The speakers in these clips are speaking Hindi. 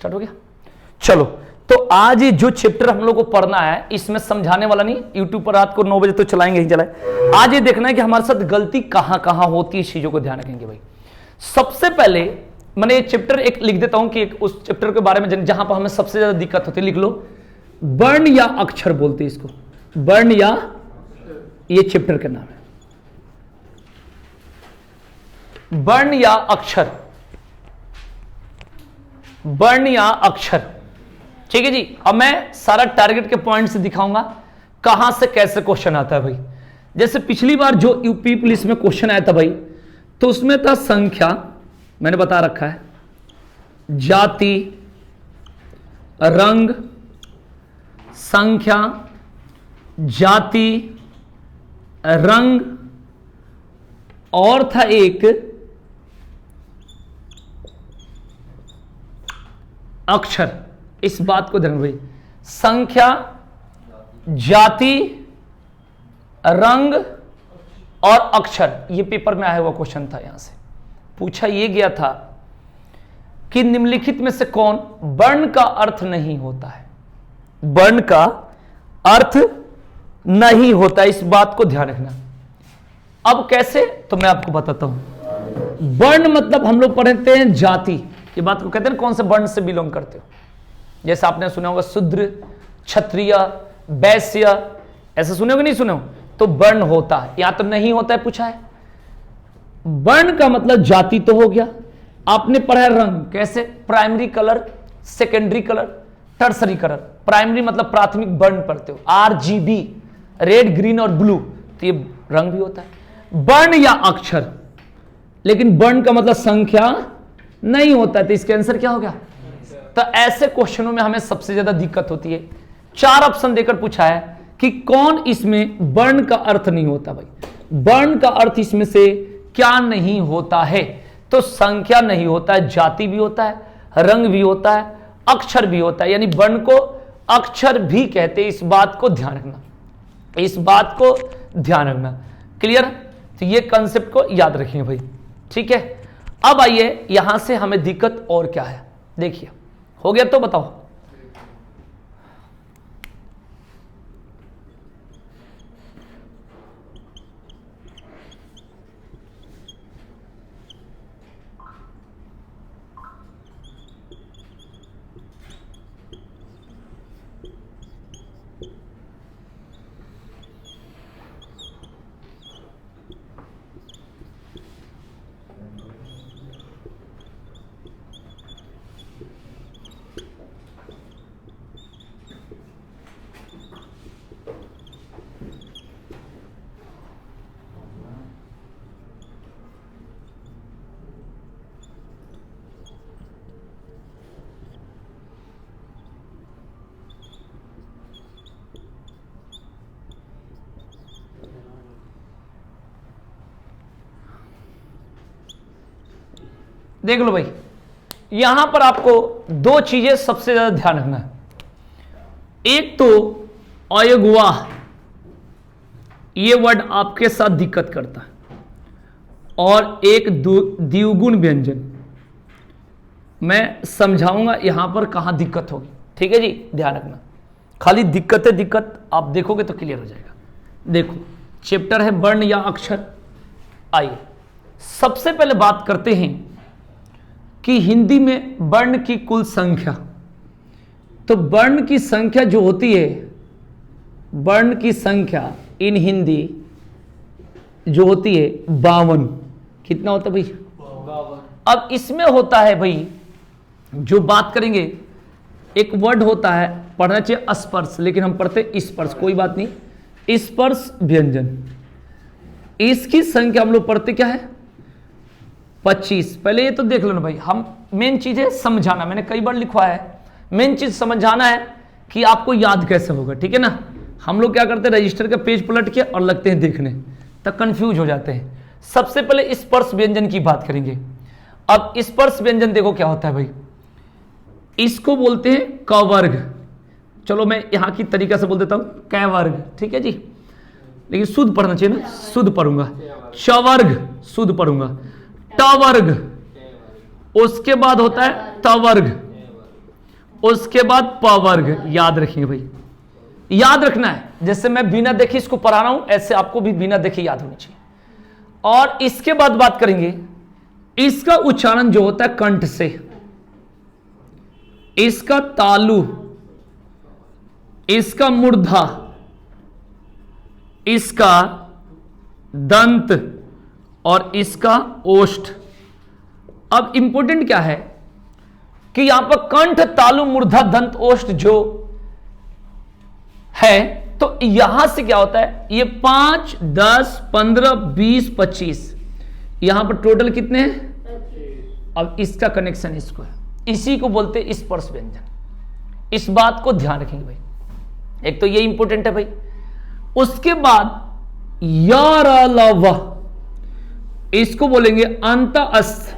स्टार्ट हो गया। चलो, तो आज ये जो चैप्टर हम लोग को पढ़ना है, इसमें समझाने वाला नहीं, यूट्यूब पर रात को 9 बजे तो चलाएंगे ही चलाए। आज ये देखना है कि हमारे साथ गलती कहां कहां होती है, इस चीजों को ध्यान रखेंगे भाई। सबसे पहले मैंने ये चैप्टर एक लिख देता हूं कि एक उस चैप्टर के बारे में जहां पर हमें सबसे ज्यादा दिक्कत होती है, लिख लो वर्ण या अक्षर बोलते हैं इसको, वर्ण या, ये चैप्टर का नाम है वर्ण या अक्षर, वर्ण या अक्षर। ठीक है जी। अब मैं सारा टारगेट के पॉइंट से दिखाऊंगा कहां से कैसे क्वेश्चन आता है भाई। जैसे पिछली बार जो यूपी पुलिस में क्वेश्चन आया था भाई, तो उसमें था संख्या, मैंने बता रखा है, जाति, रंग, संख्या, जाति, रंग, और था एक अक्षर। इस बात को ध्यान भाई, संख्या, जाति, रंग और अक्षर, ये पेपर में आया हुआ क्वेश्चन था। यहां से पूछा ये गया था कि निम्नलिखित में से कौन वर्ण का अर्थ नहीं होता है, वर्ण का अर्थ नहीं होता, इस बात को ध्यान रखना। अब कैसे, तो मैं आपको बताता हूं। वर्ण मतलब हम लोग पढ़ते हैं जाति, ये बात को कहते हैं कौन से वर्ण से बिलोंग करते हो। जैसे आपने सुना होगा शूद्र, क्षत्रिय, वैश्य, ऐसे सुने हो कि नहीं सुने हो, तो वर्ण होता है, या तो नहीं होता है पूछा है। वर्ण का मतलब जाति तो हो गया। आपने पढ़ा है रंग, कैसे, primary colour, secondary colour, tertiary colour. Primary मतलब प्राथमिक वर्ण पढ़ते हो, RGB, रेड, ग्रीन और ब्लू, तो ये रंग भी होता है। वर्ण या अक्षर, लेकिन वर्ण का मतलब संख्या नहीं होता है, तो इसका आंसर क्या हो गया। तो ऐसे क्वेश्चनों में हमें सबसे ज्यादा दिक्कत होती है। 4 ऑप्शन देकर पूछा है कि कौन इसमें वर्ण का अर्थ नहीं होता भाई। वर्ण का अर्थ इसमें से क्या नहीं होता है, तो संख्या नहीं होता है, जाति भी होता है, रंग भी होता है, अक्षर भी होता है, यानी वर्ण को अक्षर भी कहते हैं। इस बात को ध्यान रखना, इस बात को ध्यान रखना। क्लियर। तो ये कंसेप्ट को याद रखेंगे भाई। ठीक है। अब आइए यहां से हमें दिक्कत और क्या है, देखिए। हो गया तो बताओ। देख लो भाई, यहां पर आपको 2 चीजें सबसे ज्यादा ध्यान रखना है। एक तो अयगुआ, ये वर्ड आपके साथ दिक्कत करता है, और एक द्विगुण व्यंजन। मैं समझाऊंगा यहां पर कहां दिक्कत होगी। ठीक है जी, ध्यान रखना। खाली दिक्कत आप देखोगे तो क्लियर हो जाएगा। देखो, चैप्टर है वर्ण या अक्षर। आइए सबसे पहले बात करते हैं कि हिंदी में वर्ण की कुल संख्या। तो वर्ण की संख्या जो होती है, वर्ण की संख्या इन हिंदी जो होती है 52। कितना होता है भाई, 52। अब इसमें होता है भाई, जो बात करेंगे, एक वर्ड होता है, पढ़ना चाहिए स्पर्श, लेकिन हम पढ़ते स्पर्श, कोई बात नहीं, स्पर्श व्यंजन। इसकी संख्या हम लोग पढ़ते क्या है, 25। पहले ये तो देख लो ना भाई, हम मेन चीज है समझाना। मैंने कई बार लिखवा है, मेन चीज समझाना है कि आपको याद कैसे होगा। ठीक है ना। हम लोग क्या करते हैं, रजिस्टर का पेज पलट के और लगते हैं देखने, तब कंफ्यूज हो जाते हैं। सबसे पहले स्पर्श व्यंजन की बात करेंगे। अब स्पर्श व्यंजन देखो क्या होता है भाई, इसको बोलते हैं क वर्ग। चलो मैं यहां की तरीका से बोल देता हूं, क वर्ग। ठीक है जी, लेकिन शुद्ध पढ़ना चाहिए ना, शुद्ध पढ़ूंगा। च वर्ग शुद्ध पढ़ूंगा। ट वर्ग, उसके बाद होता है त वर्ग, उसके बाद प वर्ग, याद रखिए भाई, याद रखना है। जैसे मैं बिना देखे इसको पढ़ा रहा हूं, ऐसे आपको भी बिना देखे याद होनी चाहिए। और इसके बाद बात करेंगे इसका उच्चारण जो होता है कंठ से, इसका तालु, इसका मूर्धा, इसका दंत और इसका ओष्ठ। अब इंपॉर्टेंट क्या है कि यहां पर कंठ, तालु, मूर्धा, दंत, ओष्ठ जो है, तो यहां से क्या होता है, ये 5, 10, 15, 20, 25, यहां पर टोटल कितने हैं? अब इसका कनेक्शन इसको है, इसी को बोलते हैं स्पर्श व्यंजन। इस बात को ध्यान रखेंगे भाई, एक तो ये इंपॉर्टेंट है भाई। उसके बाद यारलव, इसको बोलेंगे अंत अस्त,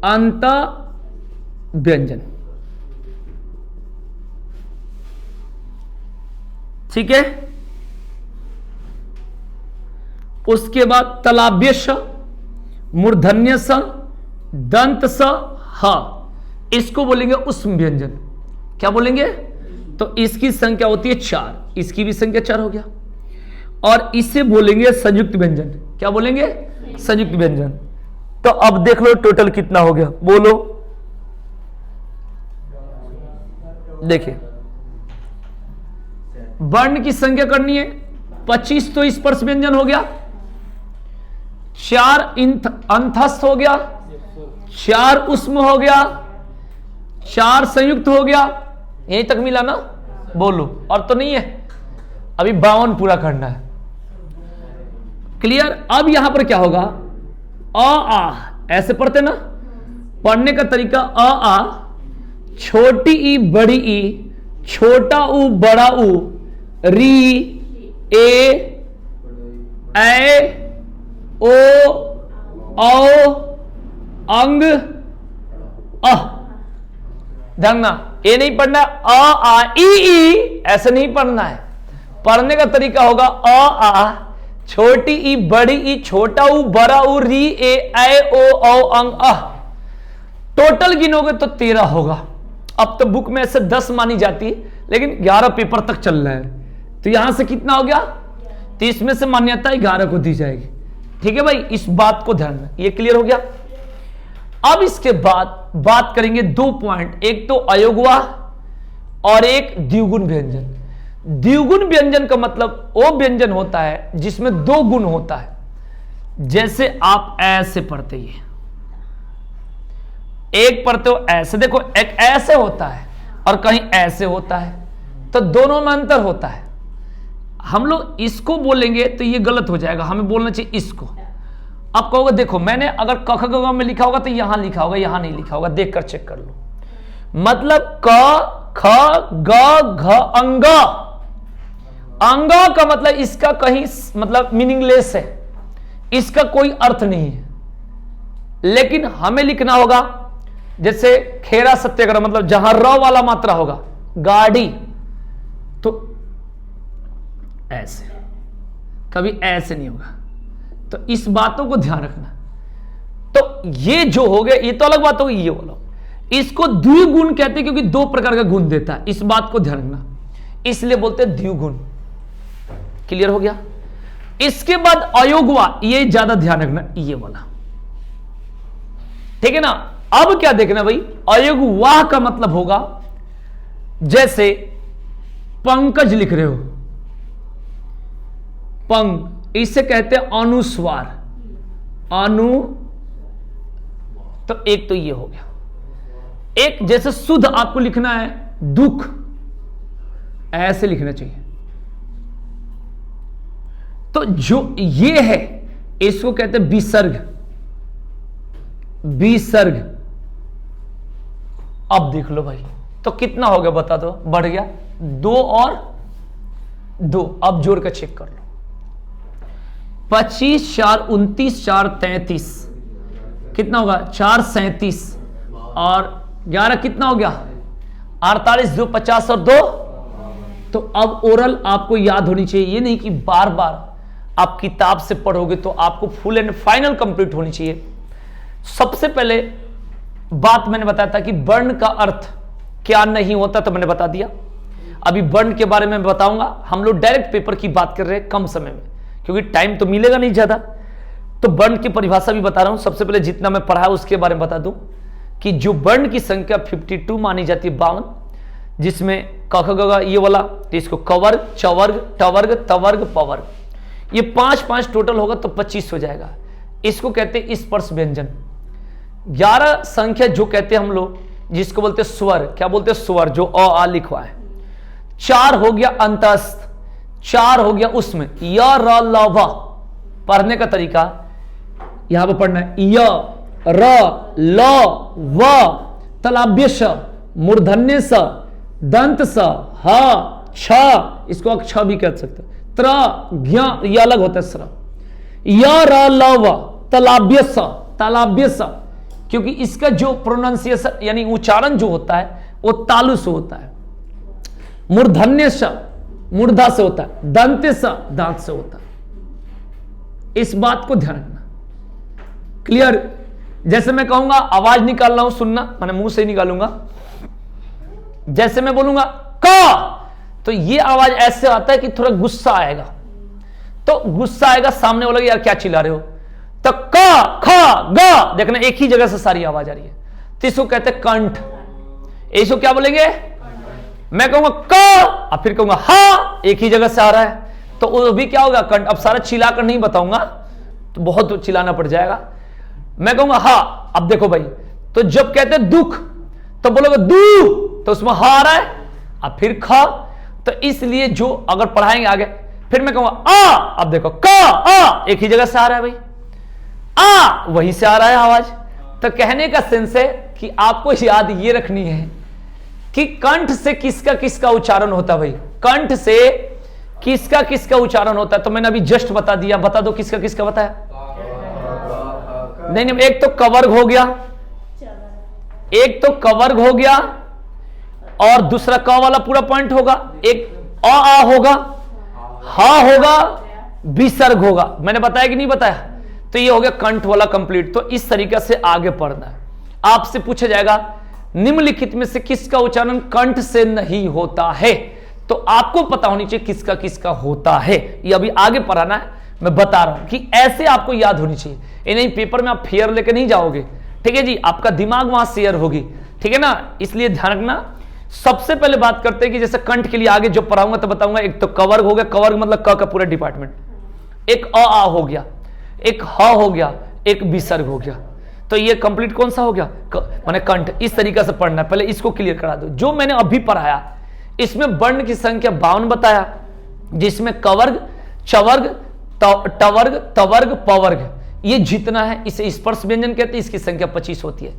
अंत व्यंजन, ठीक है। उसके बाद तलाभ्य स, मूर्धन्य स, दंत स, ह, इसको बोलेंगे उष्म व्यंजन। क्या बोलेंगे? तो इसकी संख्या होती है 4, इसकी भी संख्या 4 हो गया। और इसे बोलेंगे संयुक्त व्यंजन। क्या बोलेंगे? संयुक्त व्यंजन। तो अब देख लो टोटल कितना हो गया, बोलो। देखिए वर्ण की संख्या करनी है 25, तो स्पर्श व्यंजन हो गया, 4 अंतस्थ हो गया, 4 उष्म हो गया, 4 संयुक्त हो गया। यहीं तक मिला ना? बोलो, और तो नहीं है, अभी 52 पूरा करना है। क्लियर? अब यहां पर क्या होगा, आ ऐसे पढ़ते ना, पढ़ने का तरीका आ, छोटी ई बड़ी ई, छोटा ऊ बड़ा ऊ, री, ए, ओ, औ, अंग, अह। ध्यान, ये नहीं पढ़ना आ ई, ऐसे नहीं पढ़ना है। पढ़ने का तरीका होगा आ, छोटी ई बड़ी ई, छोटा ऊ बड़ा ऊ, री, ए, ओ, औ, अंग, अह। टोटल गिनोगे तो 13 होगा। अब तो बुक में ऐसे 10 मानी जाती है, लेकिन 11 पेपर तक चल रहा है, तो यहां से कितना हो गया? 30 में से मान्यता 11 को दी जाएगी। ठीक है भाई, इस बात को ध्यान में, ये क्लियर हो गया। अब इसके बाद बात करेंगे 2 पॉइंट, एक तो अयोगवाह और एक द्विगुण व्यंजन। द्विगुण व्यंजन का मतलब वो व्यंजन होता है जिसमें 2 गुण होता है। जैसे आप ऐसे पढ़ते ही, एक पढ़ते हो ऐसे, देखो एक ऐसे होता है और कहीं ऐसे होता है, तो दोनों में अंतर होता है। हम लोग इसको बोलेंगे तो ये गलत हो जाएगा, हमें बोलना चाहिए इसको। अब कहोगे देखो मैंने अगर क ख ग घ में लिखा होगा तो यहां लिखा होगा, यहां नहीं लिखा होगा, देखकर चेक कर लो। मतलब क ख ग घ अंग, अंग का मतलब इसका कहीं मतलब मीनिंगलेस है, इसका कोई अर्थ नहीं है। लेकिन हमें लिखना होगा जैसे खेरा सत्याग्रह, मतलब जहां र वाला मात्रा होगा, गाड़ी, तो ऐसे, कभी ऐसे नहीं होगा। तो इस बातों को ध्यान रखना। तो ये जो हो गया, ये तो अलग बात होगी, ये वाला इसको द्विगुण कहते हैं क्योंकि 2 प्रकार का गुण देता है। इस बात को ध्यान रखना, इसलिए बोलते हैं द्विगुण। क्लियर हो गया? इसके बाद अयोगवा, ये ज्यादा ध्यान रखना, ये वाला, ठीक है ना। अब क्या देखना भाई, अयोगवाह का मतलब होगा जैसे पंकज लिख रहे हो, पंग, इसे कहते हैं अनुस्वार, अनु, तो एक तो ये हो गया। एक जैसे शुद्ध आपको लिखना है दुख, ऐसे लिखना चाहिए। तो जो ये है इसको कहते हैं विसर्ग, विसर्ग। अब देख लो भाई, तो कितना हो गया बता दो, बढ़ गया 2 और 2। अब जोड़ कर चेक कर लो, 25 4 29 4 33, कितना होगा 4 37 और 11 कितना हो गया 48, 2 50 और 2। तो अब ओरल आपको याद होनी चाहिए, ये नहीं कि बार बार आप किताब से पढ़ोगे, तो आपको फुल एंड फाइनल कंप्लीट होनी चाहिए। सबसे पहले बात मैंने बताया था कि वर्ण का अर्थ क्या नहीं होता, तो मैंने बता दिया। अभी वर्ण के बारे में बताऊंगा। हम लोग डायरेक्ट पेपर की बात कर रहे हैं कम समय में, क्योंकि टाइम तो मिलेगा नहीं ज्यादा, तो वर्ण की परिभाषा भी बता रहा हूं। सबसे पहले जितना मैं पढ़ा उसके बारे में बता दूं कि जो वर्ण की संख्या 52 मानी जाती है, 52, जिसमें क ख ग घ ये वाला, तो इसको कवर्ग, चवर्ग, टवर्ग, तवर्ग, पवर्ग, ये 5 टोटल होगा तो 25 हो जाएगा। इसको कहते हैं स्पर्श व्यंजन। 11 संख्या जो कहते हैं हम लोग, जिसको बोलते हैं स्वर, क्या बोलते हैं स्वर, जो अ आ लिखवा है। 4 हो गया अंतस्थ, 4 हो गया उसमें य र ल व। पढ़ने का तरीका यहां पर पढ़ना है, य र ल व, तलाभ्य श, मूर्धन्य स, दंत स, ह छ, इसको अक्ष भी कह सकते, त्र ज्ञ, ये अलग होता है स्र, य र ल व, तलाभ्य स, तलाभ्य स, क्योंकि इसका जो प्रोनाउंसिएशन यानी उच्चारण जो होता है वो तालु से होता है। मूर्धन्य स मूर्धा से होता है, दंत्य स दांत से होता है। इस बात को ध्यान रखना, क्लियर। जैसे मैं कहूंगा आवाज निकाल रहा हूं, सुनना, मैंने मुंह से निकालूंगा। जैसे मैं बोलूंगा का, तो ये आवाज ऐसे आता है कि थोड़ा गुस्सा आएगा, तो गुस्सा आएगा, सामने वाला यार क्या चिल्ला रहे हो। तो का, खा, गा, देखना एक ही जगह से सारी आवाज आ रही है, तो इसको कहते हैं कंठ। इसको क्या बोलेंगे, मैं कहूंगा का और फिर कहूंगा हा, एक ही जगह से आ रहा है, तो वो भी क्या होगा कंठ। अब सारा चिल्लाकर नहीं बताऊंगा तो बहुत चिल्लाना पड़ जाएगा। मैं कहूंगा हा, अब देखो भाई, तो जब कहते हैं दुख तो बोलोगे दू, तो उसमें हा आ रहा है, अब फिर खा, तो इसलिए जो अगर पढ़ाएंगे आगे, फिर मैं कहूंगा आ, अब देखो का, आ, एक ही जगह से आ रहा है भाई, आ वहीं से आ रहा है आवाज। तो कहने का सेंस है कि आपको याद ये रखनी है कि कंठ से किसका किसका उच्चारण होता है भाई, कंठ से किसका किसका उच्चारण होता है। तो मैंने अभी जस्ट बता दिया, बता दो किसका किसका बताया। नहीं, एक तो कवर्ग हो गया, एक तो कवर्ग हो गया, और दूसरा क वाला पूरा पॉइंट होगा, एक आ होगा, हा होगा, विसर्ग होगा। मैंने बताया कि नहीं बताया, तो ये हो गया कंठ वाला कंप्लीट। तो इस तरीके से आगे पढ़ना है। आपसे पूछा जाएगा निम्नलिखित में से किसका उच्चारण कंठ से नहीं होता है, तो आपको पता होनी चाहिए किसका किसका होता है। ये अभी आगे पढ़ाना है, मैं बता रहा हूं कि ऐसे आपको याद होनी चाहिए। ये नहीं पेपर में आप फेयर लेके नहीं जाओगे, ठीक है जी, आपका दिमाग वहां शेयर होगी, ठीक है ना, इसलिए ध्यान रखना। सबसे पहले बात करते हैं कि जैसे कंठ के लिए आगे जो पढ़ाऊंगा तो बताऊंगा, एक तो कवर्ग हो गया, कवर्ग मतलब क का पूरा डिपार्टमेंट, एक आ हो गया, एक ह हो गया, एक विसर्ग हो गया। तो ये कंप्लीट कौन सा हो गया, माने कंठ। इस तरीके से पढ़ना है, पहले इसको क्लियर करा दो। जो मैंने अभी पढ़ाया इसमें वर्ण की संख्या 52 बताया, जिसमें कवर्ग, चवर्ग, टवर्ग, तवर्ग, पवर्ग, ये जितना है इसे स्पर्श व्यंजन कहते हैं। इसकी संख्या 25 होती है,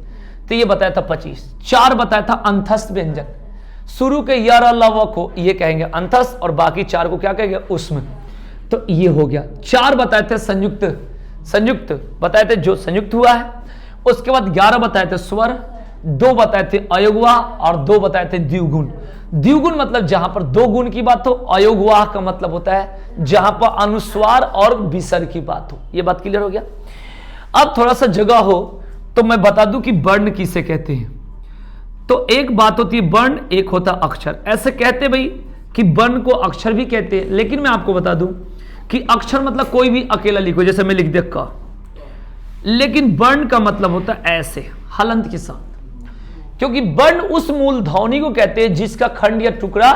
तो ये बताया था 25। 4 बताया था अंतस्थ व्यंजन, शुरू के य र ल व को ये कहेंगे अंतस्थ, और बाकी 4 को क्या कहेंगे उसमें, तो ये हो गया। 4 बताए थे संयुक्त, संयुक्त बताए थे जो संयुक्त हुआ है। उसके बाद 11 बताए थे स्वर, 2 बताए थे अयोगवाह, और 2 बताए थे द्विगुण। द्विगुण मतलब जहां पर 2 गुण की बात हो, अयोगवाह का मतलब होता है जहां पर अनुस्वार और विसर्ग की बात हो। यह बात क्लियर हो गया। अब थोड़ा सा जगह हो तो मैं बता दूं कि वर्ण किसे कहते हैं। तो एक बात होती है वर्ण, एक होता अक्षर। ऐसे कहते भाई कि वर्ण को अक्षर भी कहते हैं, लेकिन मैं आपको बता दूं कि अक्षर मतलब कोई भी अकेला लिखो, जैसे मैं लिख दिया क, लेकिन वर्ण का मतलब होता है ऐसे हलंत के साथ, क्योंकि वर्ण उस मूल ध्वनि को कहते हैं जिसका खंड या टुकड़ा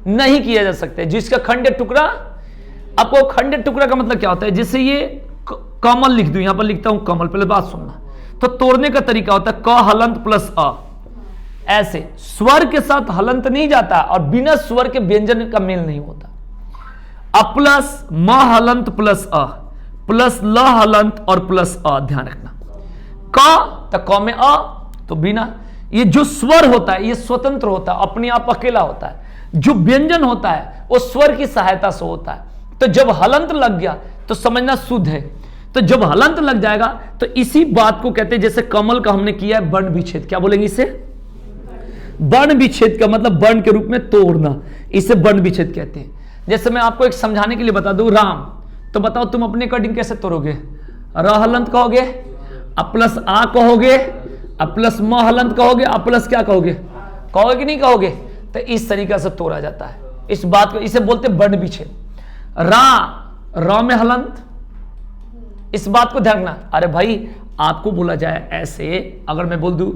नहीं किया जा सकता है। जिसका खंड या टुकड़ा, आपको खंड या टुकड़ा का मतलब क्या होता है, जैसे ये कमल लिख दूं, यहां पर लिखता हूं कमल, पहले बात सुनना। तो तोड़ने का तरीका होता है क हलंत प्लस अ, ऐसे स्वर के साथ हलंत नहीं जाता, और बिना स्वर के व्यंजन का मेल नहीं होता। अ प्लस म हलंत प्लस अ प्लस ल हलंत और प्लस अ, ध्यान रखना। क तो क में अ, तो बिना। ये जो स्वर होता है ये स्वतंत्र होता है, अपने आप अकेला होता है। जो व्यंजन होता है वो स्वर की सहायता से होता है। तो जब हलंत लग गया तो समझना शुद्ध है। तो जब हलंत लग जाएगा तो इसी बात को कहते हैं, जैसे कमल का हमने किया है वर्ण विच्छेद, क्या बोलेंगे इसे, वर्ण विच्छेद का मतलब वर्ण के रूप में तोड़ना, इसे वर्ण विच्छेद कहते हैं। जैसे मैं आपको एक समझाने के लिए बता दूं, राम, तो बताओ तुम अपने अकॉर्डिंग कैसे तोड़ोगे, र हलंत कहोगे, अ प्लस आ कहोगे, अ प्लस म हलंत कहोगे, अ प्लस क्या कहोगे कहोगे कि नहीं कहोगे? तो इस तरीका से तोड़ा जाता है इस बात को, इसे बोलते वर्ण विच्छेद। रा में हलंत, इस बात को ध्यान रखना। अरे भाई आपको बोला जाए ऐसे, अगर मैं बोल दूं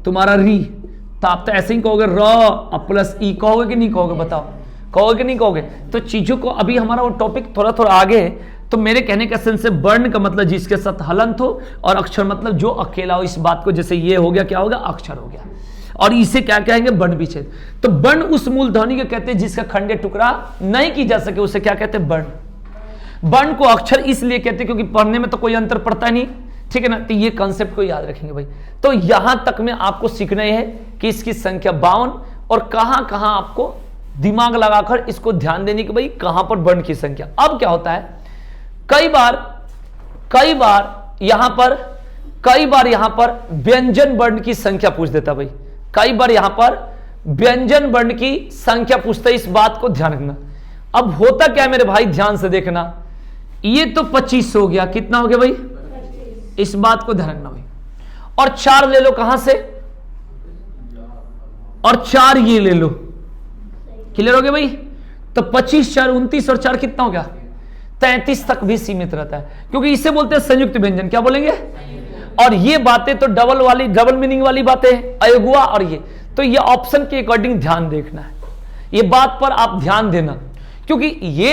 तुम्हारा री, तो आप तो ऐसे ही कहोगे र प्लस ई, कहोगे कि नहीं कहोगे? बताओ, कहोगे कि नहीं कहोगे? तो चीजों को, अभी हमारा वो टॉपिक थोड़ा थोड़ा आगे है, तो मेरे कहने का सेंस है वर्ण का मतलब जिसके साथ हलंत हो, और अक्षर मतलब जो अकेला हो। इस बात को, जैसे ये हो गया, क्या हो गया? अक्षर हो गया। और इसे क्या कहेंगे? वर्ण विच्छेद। तो वर्ण उस मूल ध्वनि को कहते हैं जिसका खंडे टुकड़ा नहीं की जा सके, उसे क्या कहते हैं? वर्ण। वर्ण को अक्षर इसलिए कहते हैं क्योंकि पढ़ने में तो कोई अंतर पड़ता नहीं, ठीक है ना? तो ये कॉन्सेप्ट को याद रखेंगे भाई। तो यहां तक में आपको सीखना है कि इसकी संख्या 52, और कहां कहां आपको दिमाग लगाकर इसको ध्यान देने की, भाई कहां पर वर्ण की संख्या। अब क्या होता है, कई बार यहां पर व्यंजन वर्ण की संख्या पूछ देता भाई। कई बार यहां पर व्यंजन वर्ण की संख्या पूछता है, इस बात को ध्यान रखना। अब होता क्या है मेरे भाई, ध्यान से देखना, ये तो 25 हो गया, कितना हो गया भाई? 25। इस बात को ध्यान रखना भाई। और 4 ले लो कहां से, और 4 ये ले लो, क्लियर हो गया भाई? तो 25 4 29, और 4 कितना हो गया? 33 तक भी सीमित रहता है, क्योंकि इसे बोलते हैं संयुक्त व्यंजन। क्या बोलेंगे? और ये बातें तो डबल मीनिंग वाली बातें हैं, अयोगुआ और ये, तो ये ऑप्शन के अकॉर्डिंग ध्यान देखना है, ये बात पर आप ध्यान देना, क्योंकि ये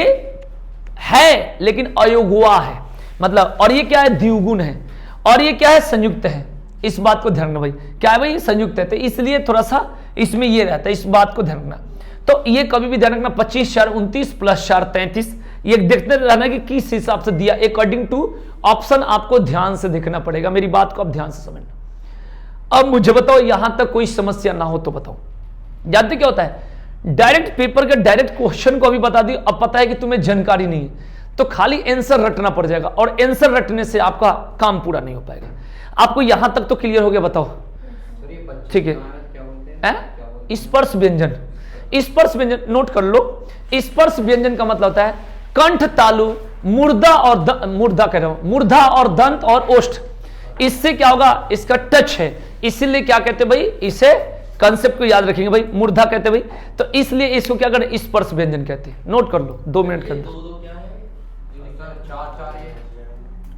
है लेकिन अयोगुआ है मतलब, और ये क्या है? द्विगुण है, और ये क्या है? संयुक्त है। इस बात को ध्यान रखना भाई, क्या है भाई? संयुक्त है, तो इसलिए थोड़ा सा इसमें ये रहता है, इस बात को ध्यान रखना। तो ये कभी भी ध्यान रखना, 25 4 29 प्लस 4 33, ये देखते रहना कि किस हिसाब से दिया, अकॉर्डिंग टू ऑप्शन आपको ध्यान से देखना पड़ेगा। मेरी बात को आप ध्यान से समझना। अब मुझे बताओ, यहां तक कोई समस्या ना हो तो बताओ। जानते क्या होता है, डायरेक्ट पेपर के डायरेक्ट क्वेश्चन को अभी बता दी, अब पता है कि तुम्हें जानकारी नहीं है, तो खाली आंसर रटना पड़ जाएगा, और आंसर रटने से आपका काम पूरा नहीं हो पाएगा। आपको यहां तक तो क्लियर हो गया? बताओ, ठीक है? स्पर्श व्यंजन, स्पर्श व्यंजन नोट कर लो। स्पर्श व्यंजन का मतलब होता है कंठ तालु, मूर्धा और दंत और ओष्ठ, इससे क्या होगा? इसका टच है, इसीलिए क्या कहते हैं भाई? इसे कंसेप्ट को याद रखेंगे भाई, मूर्धा कहते हैं भाई, तो इसलिए इसको क्या करें? स्पर्श व्यंजन कहते हैं। नोट कर लो 2 मिनट के अंदर।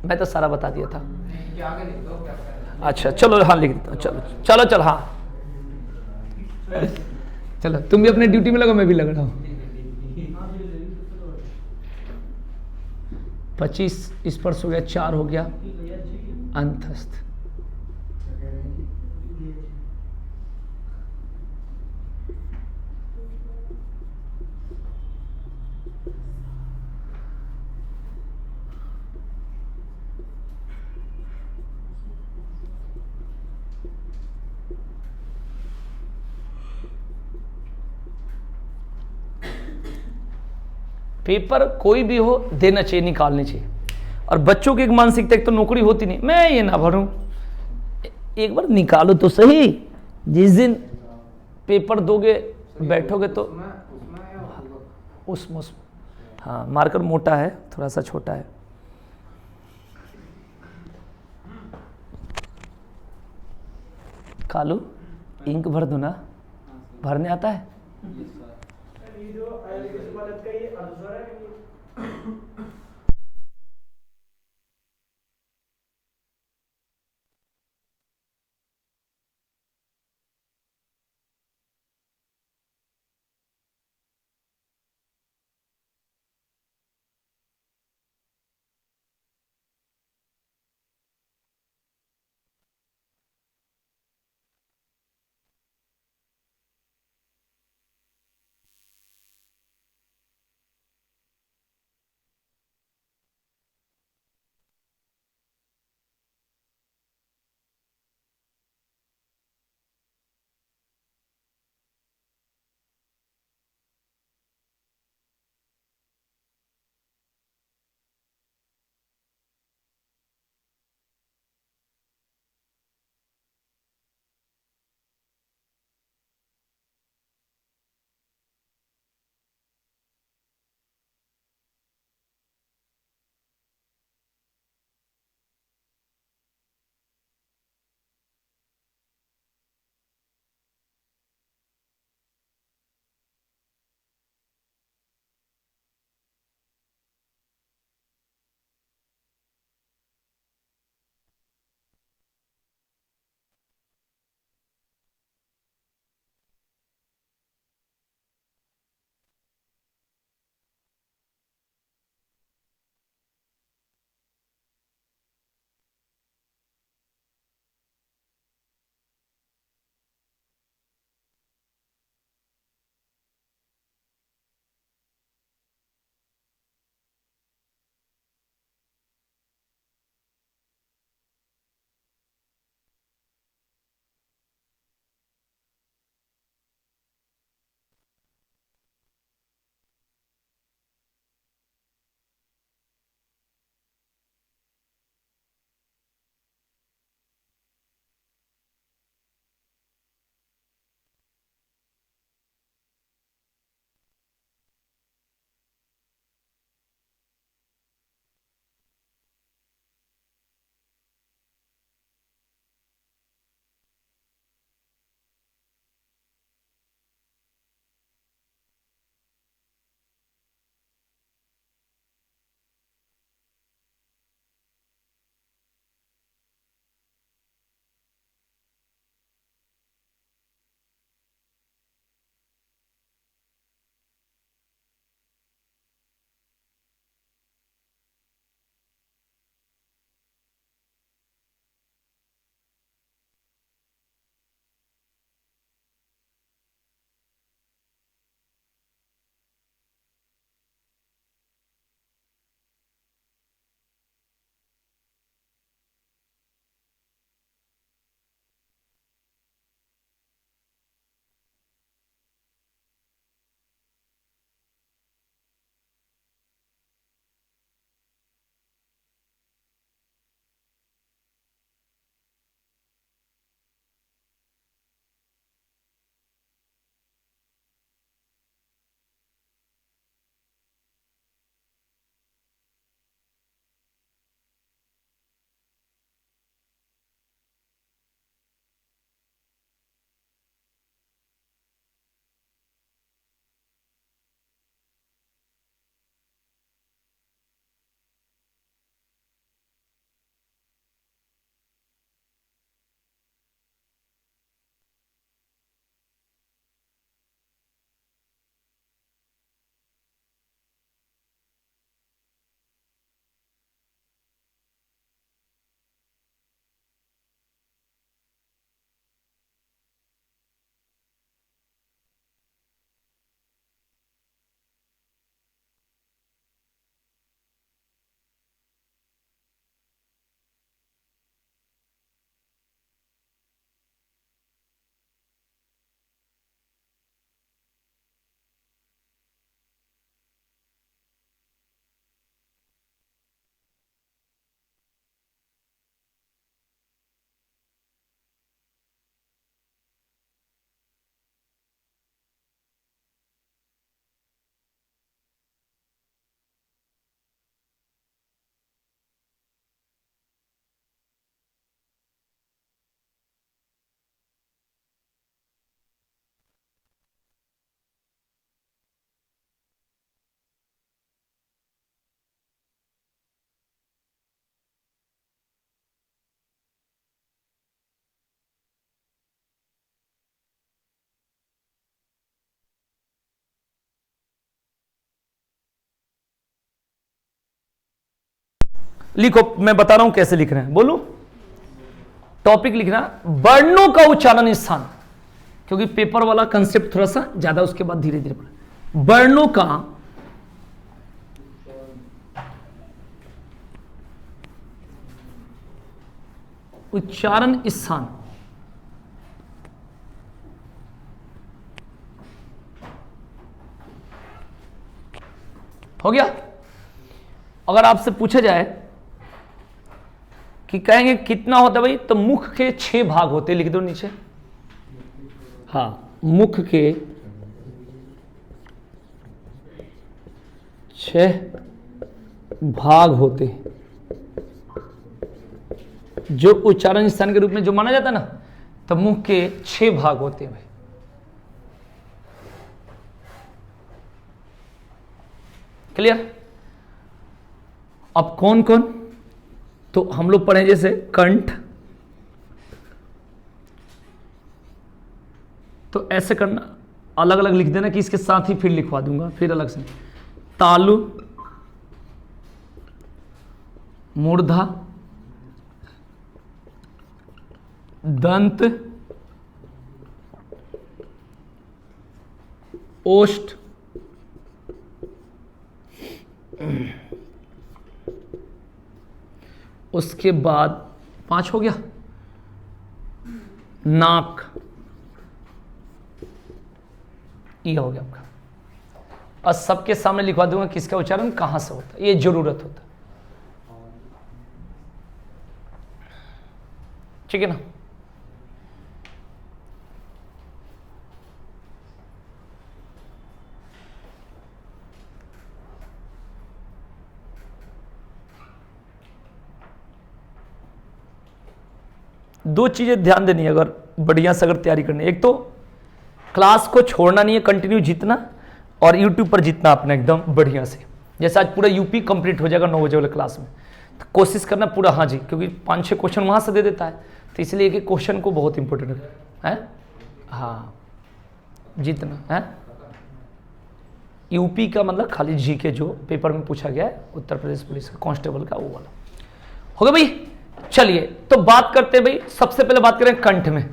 मैं तो सारा बता दिया था। अच्छा चलो, हाँ लिख देता हूँ, चलो हाँ, चलो तुम भी अपने ड्यूटी में लगो, मैं भी लग रहा हूँ। 25 स्पर्श हो गया, 4 हो गया अंतस्थ। पेपर कोई भी हो देना चाहिए, निकालनी चाहिए। और बच्चों की एक मानसिकता, एक तो नौकरी होती नहीं, मैं ये ना भरूं, एक बार निकालो तो सही। जिस दिन पेपर दोगे बैठोगे तो उसमें हाँ, मार्कर मोटा है, थोड़ा सा छोटा है। कालू इंक भर दो ना, भरने आता है? लिखो, मैं बता रहा हूं कैसे लिख रहे हैं, बोलो। टॉपिक लिखना वर्णों का उच्चारण स्थान, क्योंकि पेपर वाला कंसेप्ट थोड़ा सा ज्यादा, उसके बाद धीरे धीरे पढ़े। वर्णों का उच्चारण स्थान, हो गया। अगर आपसे पूछा जाए कि कहेंगे कितना होता है भाई, तो मुख के 6 भाग होते, लिख दो नीचे। हाँ, मुख के 6 भाग होते, जो उच्चारण स्थान के रूप में जो माना जाता है ना, तो मुख के 6 भाग होते हैं भाई। क्लियर? अब कौन कौन, तो हम लोग पढ़े जैसे कंठ, तो ऐसे करना, अलग अलग लिख देना कि इसके साथ ही फिर लिखवा दूंगा, फिर अलग से। तालु, मूर्धा, दंत, ओष्ठ, उसके बाद 5 हो गया, नाक, ये हो गया आपका। और सबके सामने लिखवा दूंगा किसका उच्चारण कहां से होता है, ये जरूरत होता है, ठीक है ना। दो चीजें ध्यान देनी है अगर बढ़िया से अगर तैयारी करनी है। एक तो क्लास को छोड़ना नहीं है, कंटिन्यू जीतना, और यूट्यूब पर जीतना अपना एकदम बढ़िया से। जैसे आज पूरा यूपी कंप्लीट हो जाएगा 9 बजे वाले क्लास में, तो कोशिश करना पूरा, हाँ जी, क्योंकि 5-6 क्वेश्चन वहाँ से दे देता है, तो इसलिए एक क्वेश्चन को बहुत इंपॉर्टेंट है। हाँ, जीतना है। यूपी का मतलब खाली जी के जो पेपर में पूछा गया है, उत्तर प्रदेश पुलिस का कांस्टेबल का, वो वाला हो गया भाई। चलिए तो बात करते हैं भाई, सबसे पहले बात करें कंठ में।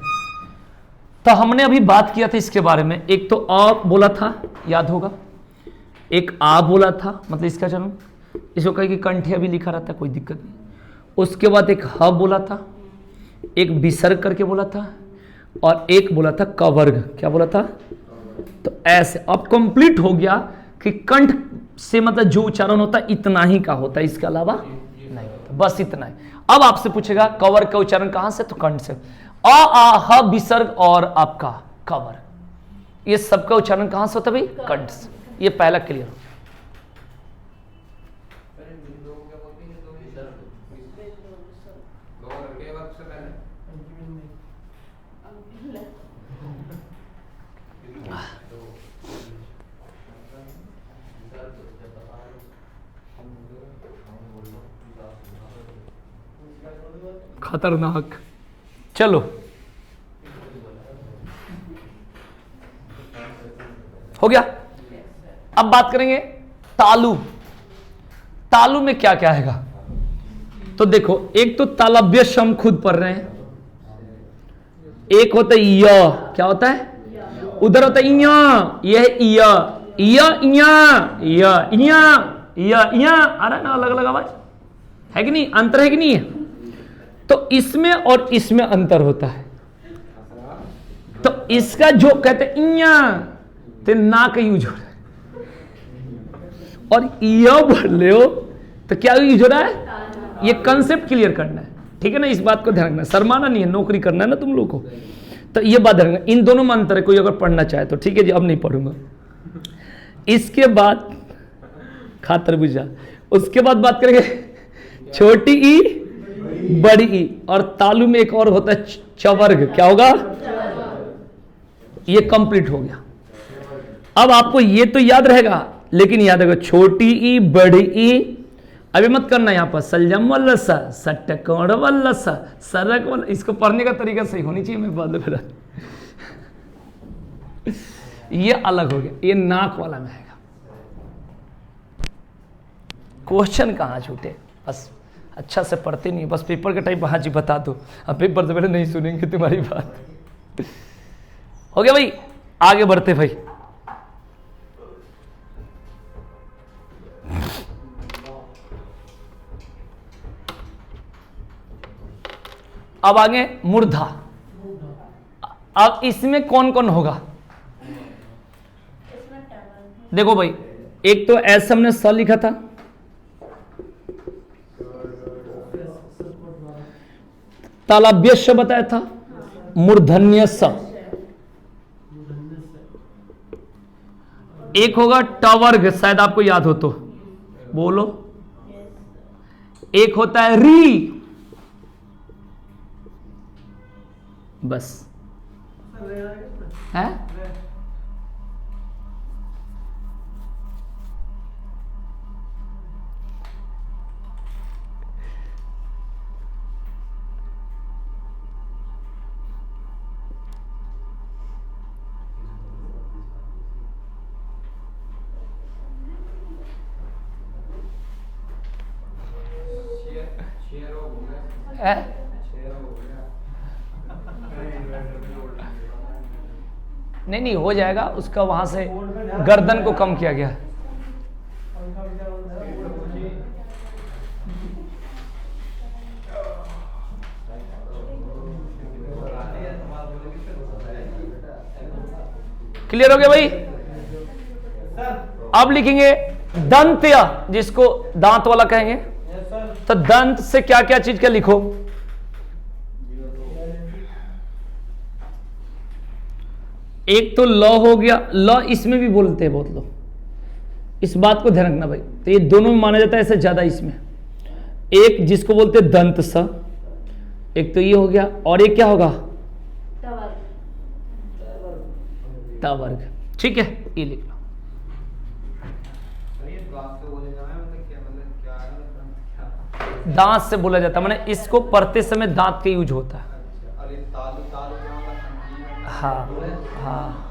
तो हमने अभी बात किया था इसके बारे में, एक तो अ बोला था, याद होगा, एक आ बोला था, मतलब इसका जन्म, इसको कहे कि कंठ अभी लिखा रहता है, कोई दिक्कत नहीं। उसके बाद एक ह बोला था, एक विसर्ग करके बोला था, और एक बोला था कवर्ग। क्या बोला था? तो ऐसे अब कंप्लीट हो गया कि कंठ से मतलब जो उच्चारण होता है इतना ही का होता है, इसके अलावा नहीं होता, बस इतना है। अब आपसे पूछेगा कवर का उच्चारण कहां से, तो कंठ से। अ आ ह विसर्ग और आपका कवर, ये सबका उच्चारण कहां से होता है भाई? कंठ से। ये पहला क्लियर। खतरनाक। चलो हो गया। अब बात करेंगे तालु। तालु में क्या क्या आएगा? तो देखो, एक तो तालव्य हम खुद पढ़ रहे हैं, एक होता है य, क्या होता है? उधर होता है इया, यह इया, इया इया इया इया इया इया, आ रहा है ना अलग अलग आवाज, है कि नहीं? अंतर है कि नहीं है? तो इसमें और इसमें अंतर होता है। तो इसका जो कहते हैं इया, तो ना का यूज हो रहा है, और इया बोल रहे हो तो क्या यूज हो रहा है? ये कंसेप्ट क्लियर करना है, ठीक है ना? इस बात को ध्यान रखना, शर्माना नहीं है, नौकरी करना है ना तुम लोग को, तो ये बात ध्यान रखना। इन दोनों में अंतर है, कोई अगर पढ़ना चाहे तो ठीक है जी, अब नहीं पढ़ूंगा। इसके बाद खातर बुझा, उसके बाद बात करेंगे छोटी ई बड़ी ई, और तालु में एक और होता है चवर्ग। क्या होगा? ये कंप्लीट हो गया। अब आपको ये तो याद रहेगा, लेकिन याद रखो छोटी ई बड़ी ई, अभी मत करना यहां पर सलजम वाला सा, सटकोण वाला सा, सरक वाला, इसको पढ़ने का तरीका सही होनी चाहिए। मैं बाद में ये अलग हो गया, ये नाक वाला में आएगा। क्वेश्चन कहां छूटे, बस अच्छा से पढ़ते नहीं, बस पेपर के टाइम हाँ जी बता दो, अब पेपर से पहले नहीं सुनेंगे तुम्हारी बात। हो गया भाई, आगे बढ़ते भाई। अब आगे मूर्धा। अब इसमें कौन कौन होगा? देखो भाई, एक तो ऐसा हमने स लिखा था, तालव्य स बताया था, मूर्धन्य स। एक होगा टवर्ग, शायद आपको याद हो तो बोलो। एक होता है री, बस है। नहीं नहीं हो जाएगा, उसका वहां से गर्दन को कम किया गया। क्लियर हो गया भाई? अब लिखेंगे दंत्य, जिसको दांत वाला कहेंगे। तो दंत से क्या क्या चीज क्या लिखो? एक तो ल हो गया, ल इसमें भी बोलते हैं बहुत लोग, इस बात को ध्यान रखना भाई। तो ये दोनों में माना जाता है, ऐसे ज्यादा इसमें। एक जिसको बोलते हैं दंत स, एक तो ये हो गया, और एक क्या होगा? तवर्ग। ठीक है, ये लिख लो। दांत से बोला जाता है, माने इसको पढ़ते समय दांत का यूज होता है। हाँ हाँ,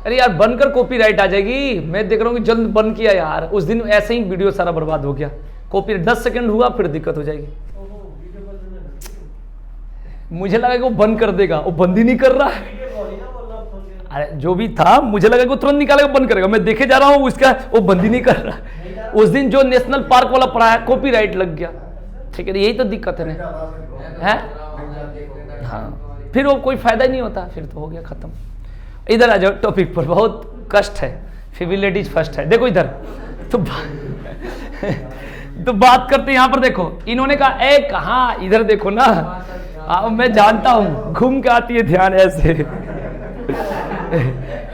अरे यार बनकर कॉपीराइट आ जाएगी। मैं देख रहा हूँ कि जल्द बन किया यार, उस दिन ऐसे ही वीडियो सारा बर्बाद हो गया। कॉपीराइट 10 सेकंड हुआ फिर दिक्कत हो जाएगी। मुझे लगा कि वो बंद कर देगा, वो बंद ही नहीं कर रहा है। अरे जो भी था, मुझे लगा कि वो तुरंत निकालेगा, बंद करेगा। मैं देखे जा रहा हूँ उसका, वो बंद ही नहीं कर रहा। उस दिन जो नेशनल पार्क वाला पढ़ा है, कॉपीराइट लग गया। ठीक है, यही तो दिक्कत है ना, है? हाँ, फिर वो कोई फायदा ही नहीं होता, फिर तो हो गया खत्म। इधर आ जाओ टॉपिक पर, बहुत कष्ट है, फिर भी लेडीज फर्स्ट है। देखो इधर तो बात करते यहाँ पर। देखो इन्होंने कहा ए कहा, इधर देखो ना, मैं जानता हूं घूम के आती है ध्यान ऐसे।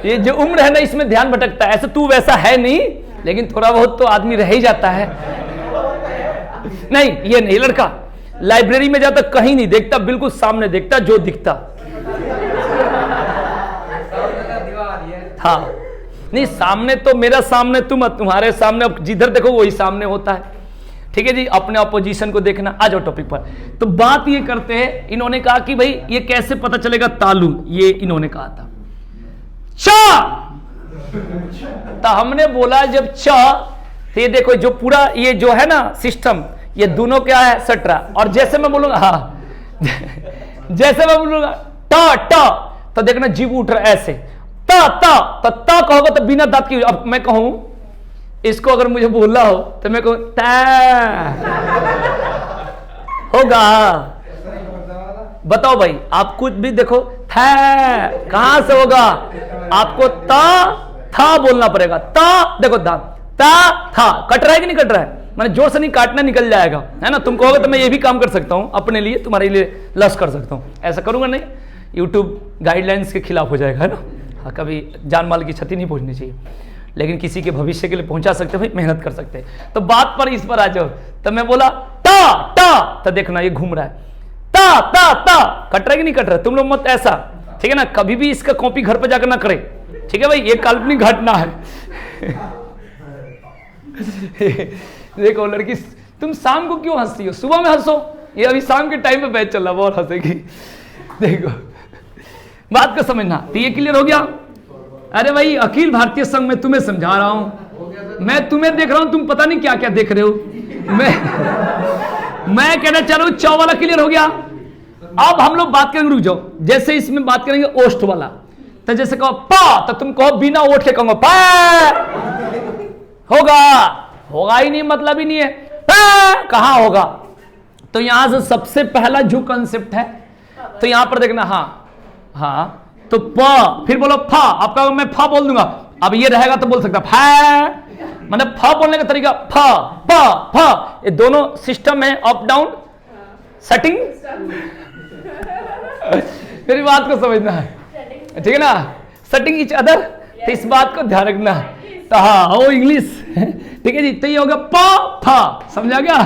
ये जो उम्र है ना, इसमें ध्यान भटकता है। ऐसे तू वैसा है नहीं, लेकिन थोड़ा बहुत तो आदमी रह ही जाता है। नहीं ये नहीं, लड़का लाइब्रेरी में जाता कहीं नहीं देखता, बिल्कुल सामने देखता जो दिखता। हाँ नहीं, सामने तो मेरा सामने, तुम तुम्हारे सामने, अब जिधर देखो वही सामने होता है। ठीक है जी, अपने अपोजिशन को देखना। आ जाओ टॉपिक पर। तो बात ये करते हैं, इन्होंने कहा कि भाई ये कैसे पता चलेगा तालु, ये इन्होंने कहा था चा। तो हमने बोला जब चा, तो ये देखो जो पूरा ये जो है ना सिस्टम, ये दोनों क्या है? सटरा। और जैसे मैं बोलूंगा, हाँ जैसे मैं बोलूंगा टा टा, तो देखना जीभ उठ रहा ऐसे। ता ता, तो ता कहोगे तो बिना दांत की। अब मैं कहूं इसको, अगर मुझे बोलना हो तो मैं कहूं ता, होगा? बताओ भाई, आप कुछ भी देखो, था कहां से होगा? आपको ता था बोलना पड़ेगा। ता देखो दांत, ता था। कट रहा है कि नहीं कट रहा है? मैंने जोर से नहीं काटना, निकल जाएगा, है ना? तुम कहोगे तो मैं ये भी काम कर सकता हूं अपने लिए, तुम्हारे लिए लस कर सकता हूं। ऐसा करूंगा नहीं, यूट्यूब गाइडलाइंस के खिलाफ हो जाएगा, है ना? हाँ, कभी जान माल की क्षति नहीं पहुंचनी चाहिए, लेकिन किसी के भविष्य के लिए पहुंचा सकते हो, मेहनत कर सकते हैं। तो बात पर इस पर आ जाओ। तो मैं बोला टा टा, तो देखना ये घूम रहा है। ता ता ता, कट रहा है कि नहीं कट रहा है? तुम लोग मत ऐसा, ठीक है ना? कभी भी इसका कॉपी घर पर जाकर ना करे, ठीक है भाई? ये काल्पनिक घटना है। देखो लड़की, तुम शाम को क्यों हंसती हो? सुबह में हंसो, ये अभी शाम के टाइम पे बैच चल रहा, बहुत हंसेगी। देखो बात को समझना। तो ये क्लियर हो गया? अरे भाई अखिल भारतीय संघ में तुम्हें समझा रहा हूं, मैं तुम्हें देख रहा हूं, तुम पता नहीं क्या क्या देख रहे हो। मैं कहना चाह रहा हूं च वाला क्लियर हो गया। अब हम लोग बात करेंगे, रुक जाओ, जैसे इसमें बात करेंगे ओष्ठ वाला, तो जैसे कहो पा, तो तुम कहो बिना ओठ के कहूंगा पा, होगा होगा ही नहीं, मतलब ही नहीं है, कहां होगा। तो यहां से सबसे पहला जो कंसेप्ट है, तो यहां पर देखना, हाँ तो प, फिर बोलो फा, आपका मैं फा बोल दूंगा, अब ये रहेगा तो बोल सकता फा, मतलब फा बोलने का तरीका फा प फ, ये दोनों सिस्टम है अप डाउन सेटिंग। मेरी बात को समझना है, ठीक है ना, सेटिंग इच अदर, तो इस बात को ध्यान रखना। तो हाँ वो इंग्लिश, ठीक है जी। तो ये हो गया प फ, समझा गया।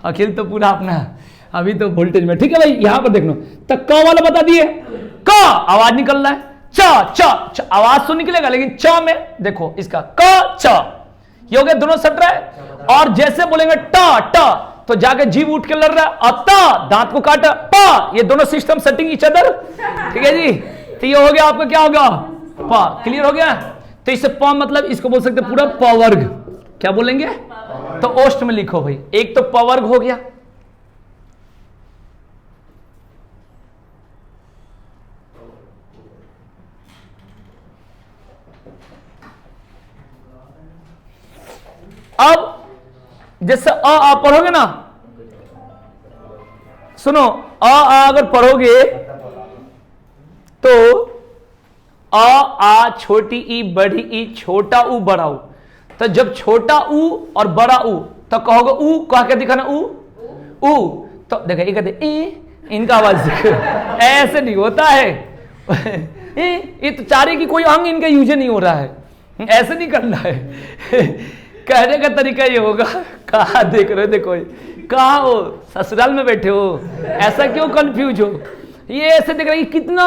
अखिल तो पूरा अपना अभी तो वोल्टेज में, ठीक है भाई। यहां पर देखो तो क वाला बता दिए, क आवाज निकल रहा है, च आवाज तो निकलेगा, लेकिन च में देखो इसका क च, ये हो गया, दोनों सट रहा है। और जैसे बोलेंगे ट तो जाके जीभ उठ के लड़ रहा है, और दांत को काटा प, ये दोनों सिस्टम सेटिंग इच अदर, ठीक है जी। तो ये हो गया आपका क्या होगा प, क्लियर हो गया। तो इससे प मतलब इसको बोल सकते पूरा प वर्ग, क्या बोलेंगे, तो ओष्ठ में लिखो भाई, एक तो प वर्ग हो गया, अब जैसे आ पढ़ोगे ना, सुनो अगर पढ़ोगे तो आ छोटी ई बड़ी ई छोटा ऊ बड़ा ऊ, तो जब छोटा ऊ और बड़ा ऊ तो कहोगे ऊ, कह के दिखाना ऊ ऊ, तो देखो ये कहते इनका आवाज देखो, ऐसे नहीं होता है। ये तो चारे की कोई अंग इनका यूज नहीं हो रहा है, ऐसे नहीं करना है। कहने का तरीका ये होगा, कहा देख रहे हो, देखो कहा हो, ससुराल में बैठे हो, ऐसा क्यों कंफ्यूज हो, ये ऐसे देख रहे कितना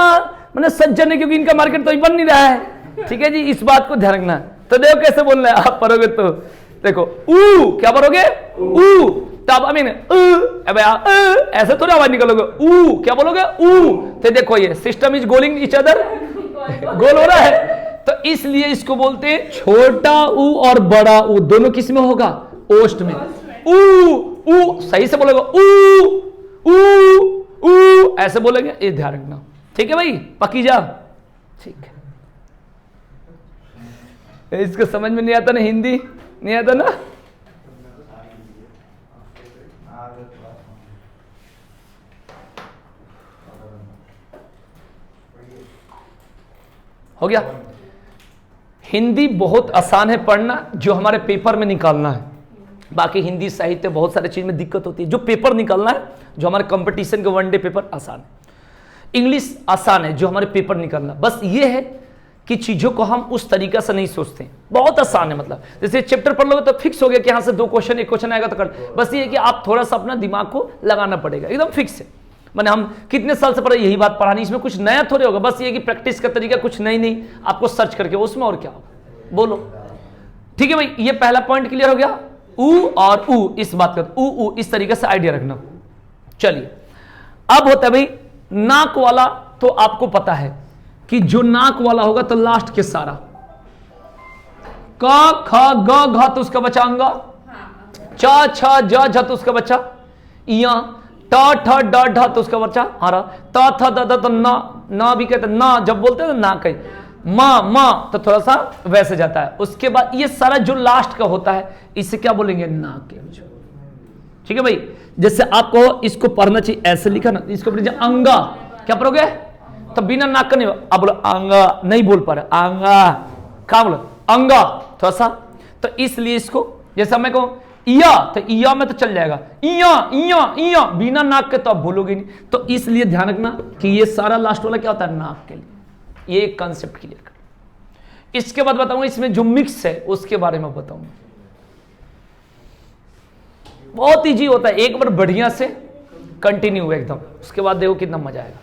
मतलब सज्जन है, क्योंकि इनका मार्केट तो बन नहीं रहा है, ठीक है जी। इस बात को ध्यान रखना। तो देखो कैसे बोलना है, आप पढ़ोगे तो देखो ऊ, क्या पढ़ोगे ऊ, तब अमीन ऐसे थोड़ी आवाज निकलोगे, ऊ क्या बोलोगे ऊ। तो देखो ये सिस्टम इज गोलिंग इच अदर, गोल हो रहा है। तो इसलिए इसको बोलते हैं छोटा ऊ और बड़ा ऊ दोनों किस में होगा, ओष्ठ में। ऊ ऊ सही से बोलेगा ऊ ऊ ऊ, ऐसे बोलेंगे, ये ध्यान रखना, ठीक है भाई, पकी जा, ठीक है। इसको समझ में नहीं आता ना, हिंदी नहीं आता ना, हो गया। हिंदी बहुत आसान है पढ़ना, जो हमारे पेपर में निकालना है। बाकी हिंदी साहित्य बहुत सारे चीज में दिक्कत होती है, जो पेपर निकालना है, जो हमारे कंपटीशन के वनडे पेपर आसान है। इंग्लिश आसान है, जो हमारे पेपर निकालना, बस ये है कि चीजों को हम उस तरीका से नहीं सोचते, बहुत आसान है। मतलब जैसे चैप्टर पढ़ लोगे तो फिक्स हो गया कि यहां से 2 क्वेश्चन, 1 क्वेश्चन आएगा तो कर, बस ये है कि आप थोड़ा सा अपना दिमाग को लगाना पड़ेगा, एकदम फिक्स है। मैंने हम कितने साल से पढ़े यही बात पढ़ानी, इसमें कुछ नया थोड़े होगा, बस ये कि प्रैक्टिस का तरीका कुछ नई आपको सर्च करके, उसमें और क्या होगा बोलो, ठीक है भाई। ये पहला पॉइंट क्लियर हो गया, ऊ और ऊ, इस बात का ऊ इस तरीके से आइडिया रखना। चलिए अब होता है भाई नाक वाला, तो आपको पता है कि जो नाक वाला होगा तो लास्ट के सारा क ख ग घ तो उसका बच्चा अंगा, च छ ज झ तो उसका बच्चा इया, ट ठ ड ढ तो उसका बच्चा हरा, त थ द द तो ना भी कहते ना, जब बोलते हैं ना कहीं मां तो थोड़ा सा वैसे जाता है। उसके बाद ये सारा जो लास्ट का होता है इसे क्या बोलेंगे, नाक के, ठीक है भाई। जैसे आपको इसको पढ़ना चाहिए, ऐसे लिखा ना, इसको पढ़िए अंगा, क्या पढ़ोगे, तो बिना नाक का नहीं, आप बोलो अंगा, नहीं बोल पा रहे, अंगा, क्या बोलो अंगा, थोड़ा सा। तो इसलिए इसको जैसे मैं कहूं इया, तो इया में तो चल जाएगा, इया इया इया, बिना नाक के तो आप बोलोगे नहीं। तो इसलिए ध्यान रखना कि ये सारा लास्ट वाला क्या होता है, नाक के लिए। ये एक कंसेप्ट क्लियर कर। इसके बाद बताऊंगा इसमें जो मिक्स है उसके बारे में बताऊंगा, बहुत इजी होता है, एक बार बढ़िया से कंटिन्यू हुआ एकदम, उसके बाद देखो कितना मजा आएगा।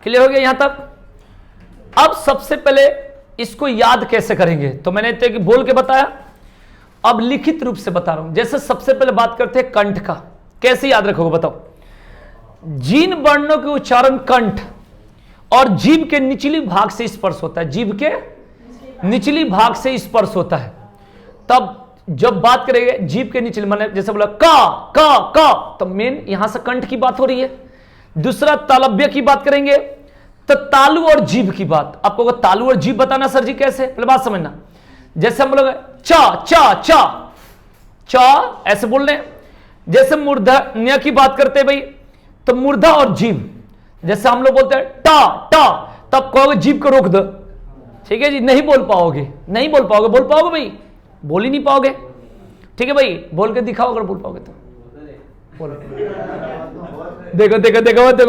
क्लियर हो गया यहां तक। अब सबसे पहले इसको याद कैसे करेंगे, तो मैंने तो बोल के बताया, अब लिखित रूप से बता रहा हूं। जैसे सबसे पहले बात करते हैं कंठ का, कैसे याद रखोगे बताओ? जिन वर्णों के उच्चारण कंठ और जीभ के निचली भाग से स्पर्श होता है, जीभ के निचली भाग से स्पर्श होता है, तब जब बात करेंगे जीभ के निचले, माने जैसे बोला का, तो मेन यहां से कंठ की बात हो रही है। दूसरा तालव्य की बात करेंगे तो तालु और जीभ की बात। आपको तालु और जीभ बताना सर जी कैसे, पहले बात समझना। जैसे हम लोग चा ऐसे बोल रहे हैं। जैसे मूर्धन्य की बात करते हैं भाई, तो मूर्धा और जीभ, जैसे हम लोग बोलते हैं टा, तब कहोगे जीभ को रोक दो, ठीक है जी, नहीं बोल पाओगे, बोल पाओगे भाई, बोल ही नहीं पाओगे, ठीक है भाई, बोल के दिखाओ अगर बोल पाओगे तो बोलो। देखो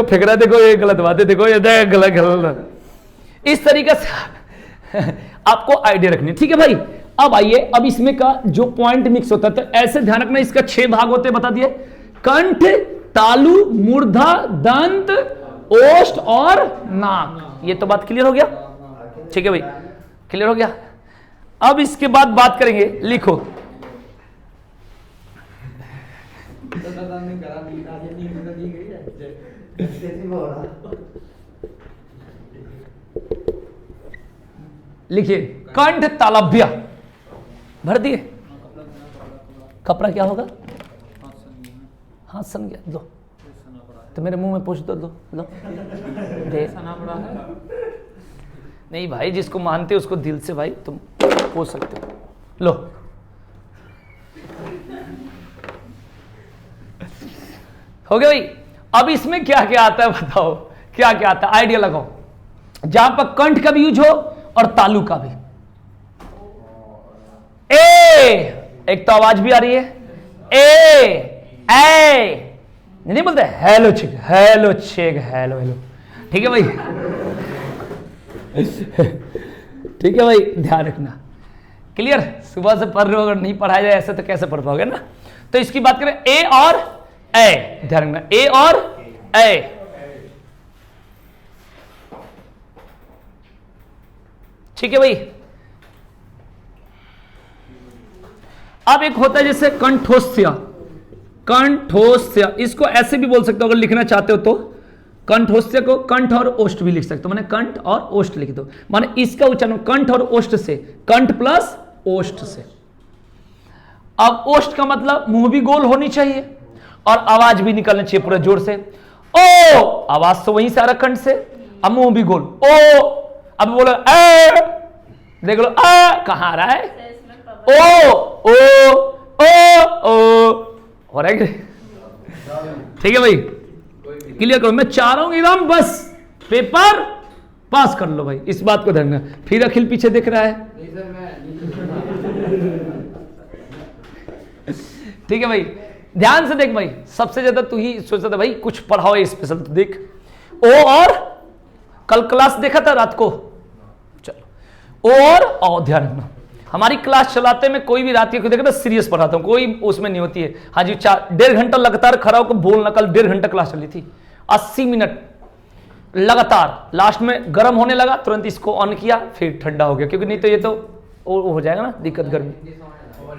फेंक रहा है, देखो ये गलत बात है, देखो ये गलत। इस तरीके से आपको आइडिया रखनी, ठीक है भाई। अब आइए, अब इसमें का जो पॉइंट मिक्स होता है, तो ऐसे ध्यान रखना, इसका 6 भाग होते हैं, बता दिए, कंठ, तालु, मूर्धा, दंत, ओष्ठ और नाक। ये तो बात क्लियर हो गया, ठीक है भाई, क्लियर हो गया। अब इसके बाद बात करेंगे, लिखो लिखिए कंठ तालव्य भर दिए। कपड़ा क्या होगा? हाथ सन गया, लो तो मेरे मुंह में पूछ दो, लो दे। नहीं भाई, जिसको मानते हो उसको दिल से भाई तुम पूछ सकते हो, लो। हो गया भाई। अब इसमें क्या क्या आता है बताओ, क्या क्या आता है, आइडिया लगाओ। जहां पर कंठ का भी यूज हो और तालु का भी। एक तो आवाज भी आ रही है, ए नहीं बोलते हेलो चिक, हेलो, ठीक है भाई। ठीक है भाई, ध्यान रखना, क्लियर। सुबह से पढ़ रहे हो, अगर नहीं पढ़ाया जाए ऐसे तो कैसे पढ़ पाओगे ना। तो इसकी बात करें, ए और ए, ध्यान रखना, ए और ए। ठीक है भाई। अब एक होता है जैसे कंठोस्त्य, इसको ऐसे भी बोल सकते हो अगर लिखना चाहते हो तो। कंठोस्त्य को कंठ और ओष्ठ भी लिख सकते हो, माने कंठ और ओष्ठ लिख दो, माने इसका उच्चारण कंठ और ओष्ठ से, कंठ प्लस ओष्ठ से। अब ओष्ठ का मतलब मुंह भी गोल होनी चाहिए और आवाज भी निकलनी चाहिए पूरे जोर से। ओ, आवाज तो वहीं से आ रहा कंठ से, अब मुंह भी गोल, ओ। अब बोलो ए, देख लो आ कहां आ रहा है, ओ हो रहा है। ठीक है भाई, क्लियर करो। मैं चाह रहा हूं एकदम बस पेपर पास कर लो भाई, इस बात को ध्यान रखना। फिर अखिल पीछे देख रहा है, ठीक है भाई, ध्यान से देख भाई। सबसे ज्यादा तू ही सोचता था भाई कुछ पढ़ाओ स्पेशल, तो देख ओ और कल क्लास देखा था रात को, चलो ओ और आओ, ध्यान रखना। हमारी क्लास चलाते में कोई भी रात को देखे ना सीरियस पढ़ाता हूं, कोई उसमें नहीं होती है। हाँ जी, 1.5 घंटा लगातार खड़ा होकर बोलना। कल 1.5 घंटा क्लास चली थी, 80 मिनट लगातार। लास्ट में गर्म होने लगा, तुरंत इसको ऑन किया, फिर ठंडा हो गया, क्योंकि नहीं तो ये तो हो जाएगा ना दिक्कत, गर्मी,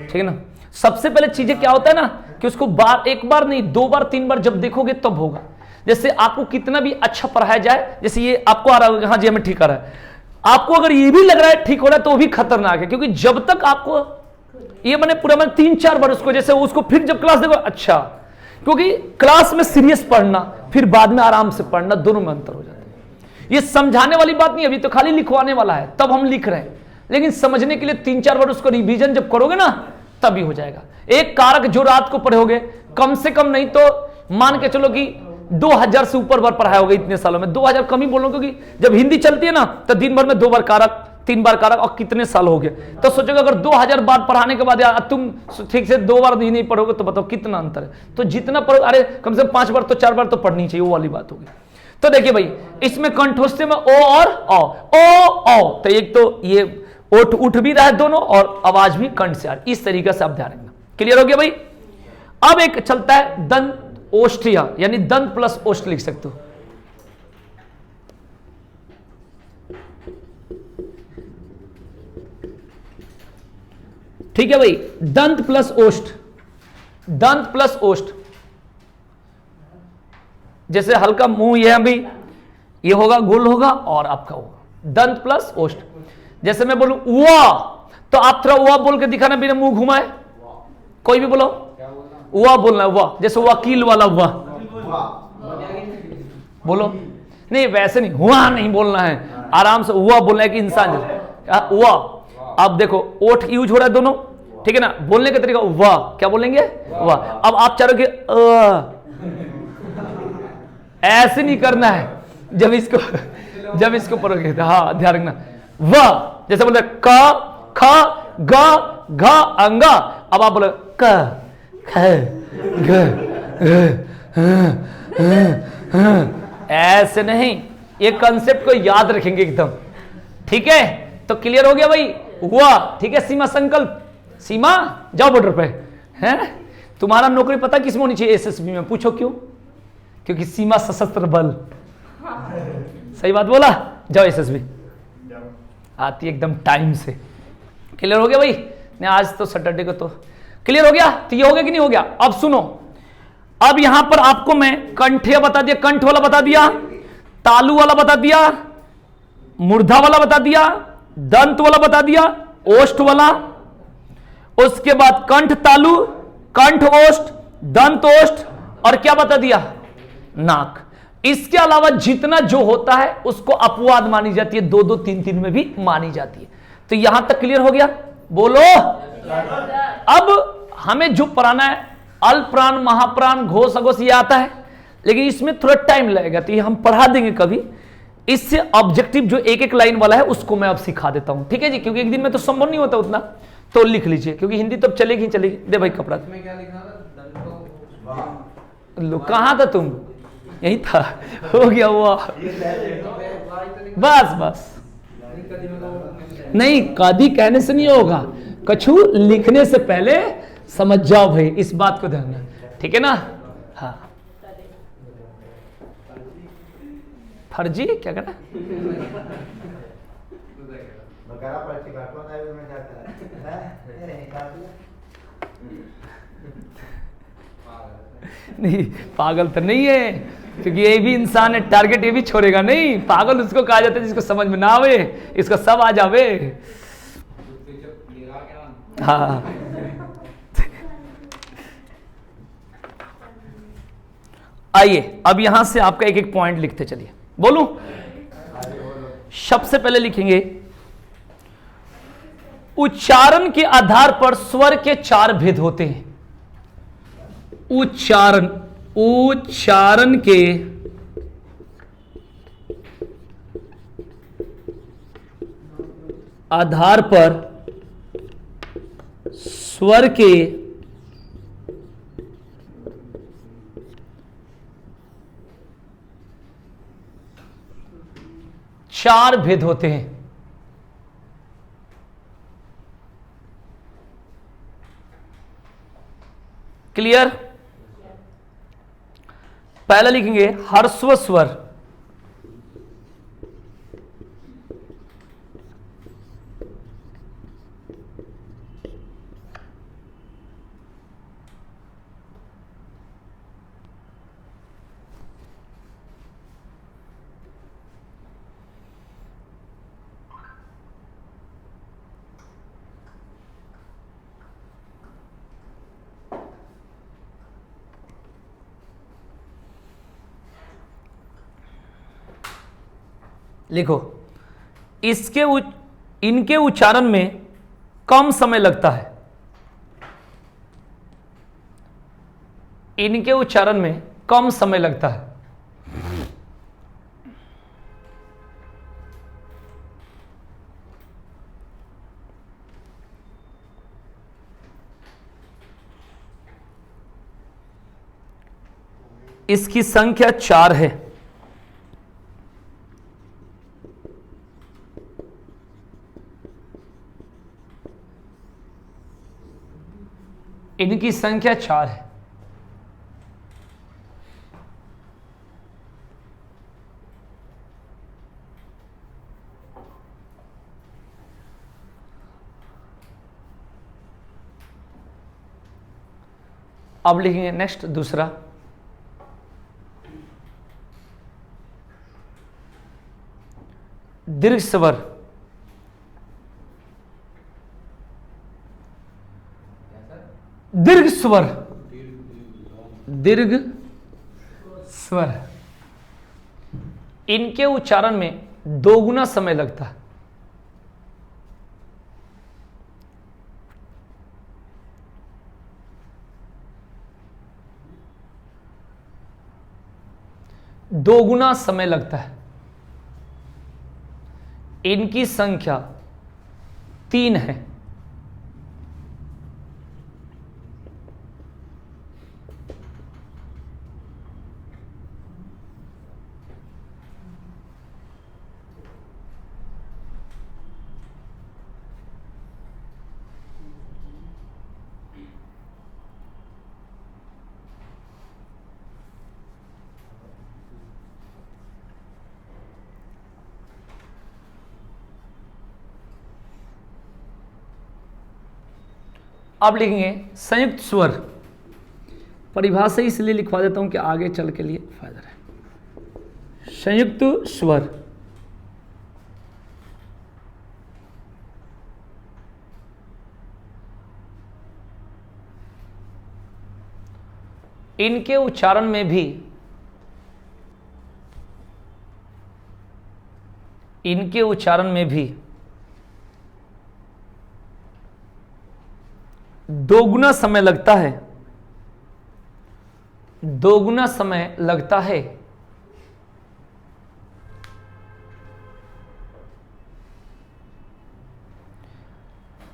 ठीक है ना। सबसे पहले चीजें क्या होता है ना कि उसको एक बार नहीं 2 बार 3 बार जब देखोगे तब होगा। जैसे आपको कितना भी अच्छा पढ़ाया जाए, जैसे ये आपको आ रहा होगा, हाँ जी हमें ठीक आ रहा है, आपको अगर ये भी लग रहा है ठीक हो रहा है तो भी खतरनाक है। क्योंकि जब तक आपको ये मैंने पूरा 3-4 बार उसको, जैसे उसको फिर जब क्लास देखो अच्छा, क्योंकि क्लास में सीरियस पढ़ना फिर बाद में आराम से पढ़ना, दोनों में अंतर हो जाता है। ये समझाने वाली बात नहीं, अभी तो खाली लिखवाने वाला है, तब हम लिख रहे हैं, लेकिन समझने के लिए 3-4 बार उसको रिवीजन जब करोगे ना तभी हो जाएगा। एक कारक जो रात को पढ़ोगे, कम से कम नहीं तो मान के चलो कि 2000 से ऊपर बार पढ़ाया होगा इतने सालों में। 2000 कम ही बोलो, क्योंकि जब हिंदी चलती है ना तो दिन भर में 2 बार कारक, 3 बार कारक, और कितने साल हो गए। तो सोचोगे अगर 2000 बार पढ़ाने के बाद तुम ठीक से 2 बार नहीं पढ़ोगे तो बताओ कितना अंतर है। तो जितना पढ़ो, अरे कम से कम 5 बार तो 4 बार तो पढ़नी चाहिए, वो वाली बात होगी। तो देखिए भाई, इसमें कंठोस्त्य में ओ और ओ, तो एक तो ये ओठ उठ भी रहा है दोनों, और आवाज भी कंठ से आ रही, इस तरीके से आप ध्यान रखना। क्लियर हो गया भाई। अब एक चलता है दंत ओष्ठिया, यानी दंत प्लस ओष्ठ लिख सकते हो। ठीक है भाई, दंत प्लस ओष्ठ, दंत प्लस ओष्ठ। जैसे हल्का मुंह ये अभी ये होगा, गोल होगा और आपका होगा दंत प्लस ओष्ठ। जैसे मैं बोलूं उआ, तो आप थोड़ा उआ बोल के दिखाना बिना मुंह घुमाए। कोई भी बोलो, उआ बोलना है, उआ, जैसे वकील वाला उआ बोलो। नहीं वैसे नहीं, हुआ नहीं बोलना है, आराम से हुआ बोलना है कि इंसान हुआ। अब देखो ओठ यूज हो रहा है दोनों, ठीक है ना, बोलने का तरीका वाह, क्या बोलेंगे वाह। अब आप चारों के ऐसे नहीं करना है, जब इसको पढ़ोगे, हाँ ध्यान रखना, वाह जैसे बोलते क ख ग घ अंगा। अब आप बोलो क ख ग ऐसे नहीं, ये कंसेप्ट को याद रखेंगे एकदम, ठीक है। तो क्लियर हो गया भाई, हुआ, ठीक है। सीमा संकल्प, सीमा जाओ बॉर्डर पे, हैं तुम्हारा नौकरी पता किस में होनी चाहिए, एसएसबी में। पूछो क्यों? क्योंकि सीमा सशस्त्र बल, सही बात बोला, जाओ एसएसबी, आती एकदम टाइम से। क्लियर हो गया भाई? नहीं आज तो सैटरडे को तो क्लियर हो गया। तो ये हो गया कि नहीं हो गया? अब सुनो, अब यहां पर आपको मैं कंठे बता दिया, कंठ वाला बता दिया, तालु वाला बता दिया, मूर्धा वाला बता दिया, दंत वाला बता दिया, ओष्ठ वाला, उसके बाद कंठ तालु, कंठ ओष्ठ, दंत ओष्ठ, और क्या बता दिया? नाक। इसके अलावा जितना जो होता है उसको अपवाद मानी जाती है, 2 2 3 3 में भी मानी जाती है। तो यहां तक क्लियर हो गया? बोलो। अब हमें जो पढ़ाना है अल्पप्राण, महाप्राण, घोष, अघोष ये आता है, लेकिन इसमें थोड़ा टाइम लगेगा, तो ये हम पढ़ा देंगे कभी। इससे ऑब्जेक्टिव जो एक एक लाइन वाला है उसको मैं अब सिखा देता हूं, ठीक है जी, क्योंकि एक दिन में तो संभव नहीं होता उतना, तो लिख लीजिए, क्योंकि हिंदी तो चलेगी ही चलेगी। दे भाई कपड़ा, लो कहां था तुम? यही था, हो गया हुआ, बस बस। नहीं कदी कहने से नहीं होगा, कछु लिखने से पहले समझ जाओ भाई, इस बात को ध्यान रखना, ठीक है ना। हाँ फर्जी क्या कहना? नहीं पागल तो नहीं है, क्योंकि ये भी इंसान है, टारगेट ये भी छोड़ेगा नहीं। पागल उसको कहा जाता है जिसको समझ में ना आवे, इसको सब आ जावे। हाँ आइए अब यहां से आपका एक एक पॉइंट लिखते चलिए, बोलूं? सबसे पहले लिखेंगे उच्चारण के आधार पर स्वर के 4 भेद होते हैं। उच्चारण के आधार पर स्वर के 4 भेद होते हैं। क्लियर? पहला लिखेंगे ह्रस्व स्वर, लिखो, इनके उच्चारण में कम समय लगता है। इनके उच्चारण में कम समय लगता है। इसकी संख्या 4 है। इनकी संख्या 4 है। अब लिखेंगे नेक्स्ट दूसरा, दीर्घ स्वर, दीर्घ स्वर, दीर्घ स्वर, इनके उच्चारण में दोगुना समय लगता है। दोगुना समय लगता है। इनकी संख्या 3 है। अब लिखेंगे संयुक्त स्वर। परिभाषा इसलिए लिखवा देता हूं कि आगे चल के लिए फायदा रहे। संयुक्त स्वर, इनके उच्चारण में भी दोगुना समय लगता है। दोगुना समय लगता है।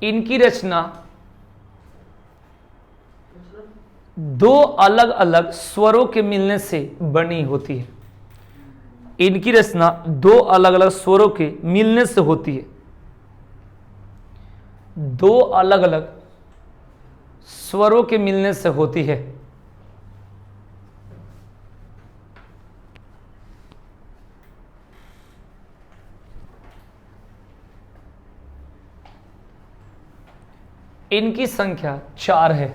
इनकी रचना दो अलग अलग स्वरों के मिलने से बनी होती है। इनकी रचना दो अलग अलग स्वरों के मिलने से होती है। दो अलग अलग स्वरों के मिलने से होती है। इनकी संख्या 4 है।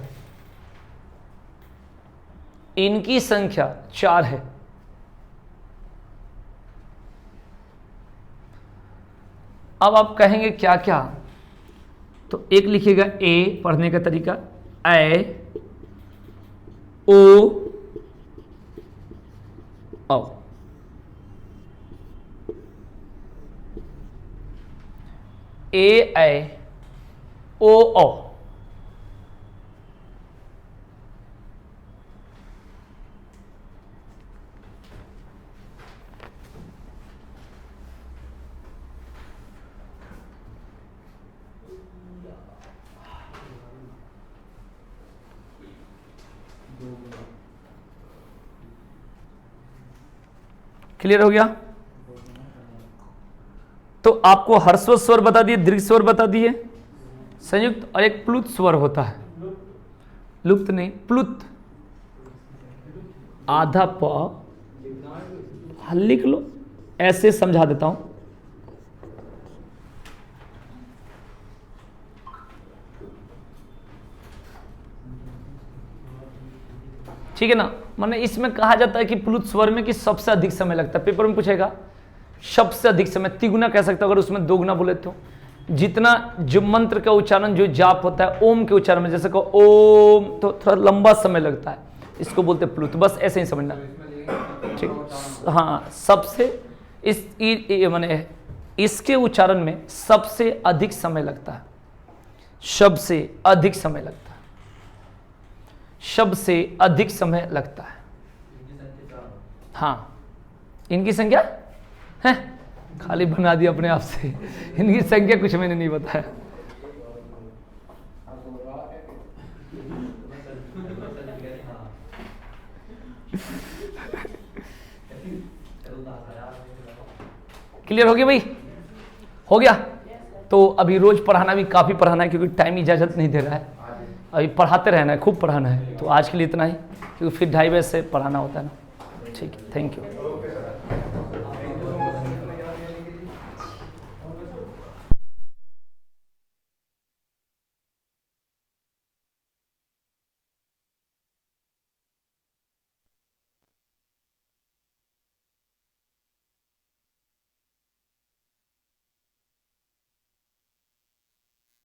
इनकी संख्या 4 है। अब आप कहेंगे क्या क्या, तो एक लिखिएगा ए, पढ़ने का तरीका ए, ओ, औ। ए, ओ, औ। क्लियर हो गया? तो आपको ह्रस्व स्वर बता दिए, दीर्घ स्वर बता दिए, संयुक्त, और एक प्लुत स्वर होता है। लुप्त नहीं, प्लुत। आधा प लिख लो, ऐसे समझा देता हूं। ठीक है ना? माने इसमें कहा जाता है कि प्लुत स्वर में कि सबसे अधिक समय लगता है। पेपर में पूछेगा सबसे अधिक समय, तिगुना कह सकते हो अगर उसमें दोगुना बोले तो। जितना जो मंत्र का उच्चारण जो जाप होता है ओम के उच्चारण में, जैसे को ओम, तो थोड़ा लंबा समय लगता है, इसको बोलते हैं प्लुत। बस ऐसे ही समझना, ठीक? हाँ, सबसे माने इसके उच्चारण में सबसे अधिक समय लगता है। सबसे अधिक समय लगता है। सबसे अधिक समय लगता है। हाँ, इनकी संख्या है, खाली बना दिया अपने आप से। इनकी संख्या कुछ मैंने नहीं बताया। क्लियर हो गया भाई? हो गया? तो अभी रोज पढ़ाना भी काफी पढ़ाना है, क्योंकि टाइम इजाजत नहीं दे रहा है। अभी पढ़ाते रहना है, खूब पढ़ाना है। तो आज के लिए इतना ही, क्योंकि फिर 2:30 बजे से पढ़ाना होता है ना। ठीक है, थैंक यू।